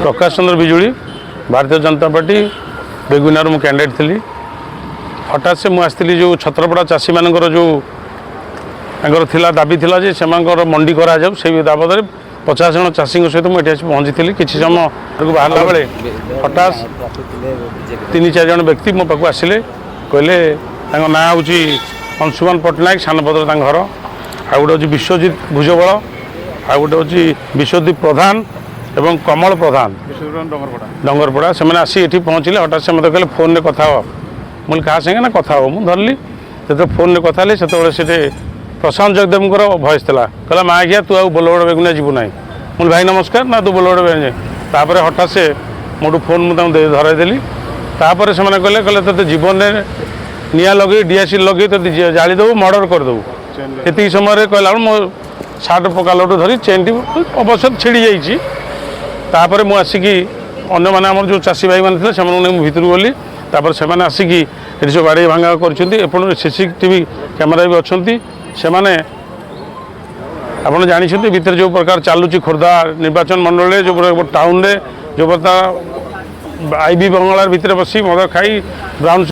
प्रकाश चंद्र बिजुली भारतीय जनता पार्टी बेगुनार मु कैंडिडेट थी। हठात से मुझे जो छत्रपड़ा चाषी मान जो थिला दाबी थिला जे सेमानकर मंडी करा जाऊ से बाबद 50 जन चाषी सहित मुझे पहुँची थी। किसी समय बाहर बेले हठात 3-4 जन व्यक्ति मो पाक आसिले कहले ना हूँ अंशुमान पट्टनायक सानपदर घर आ गोटे हूँ विश्वजित भुजबल आ गोटे हूँ विश्वदीप प्रधान एवं कमल प्रधान डंगरपड़ा से आसी ये पहुँचले। हठात से मत कहले फोन में कथा मुझे क्या संगे ना कथा मुझे धरली जो फोन में कथा से प्रशांत जगदेव भयस था कहला माँ घिया तू बोलगड़ बेगुनिया जीवु ना मुझे भाई नमस्कार ना तू बोलगड़ बेगुनिया तापर हठात से मोटू फोन मुझे धरदेली तापर से कहले कहले ते जीवन में निआ लगे डीएससी लगे तो जालीदेव मर्डर करदेबू ये समय कहला मो सार्ट पकालू धरी चेन टी अवश्य छिड़ी जापर मुझे आसिकी अन्य मैंने आम जो चाषी भाई मैंने से भितर गली तापर से आसिकी ये सब बाड़ी भांगा कर सीसीटीवी कैमेरा भी अच्छा से आप जानते भितर जो प्रकार चलुची खोर्धा निर्वाचन मंडल जो टाउन जो बता आईबी बंगला भितर बसी मद खाई ब्राउन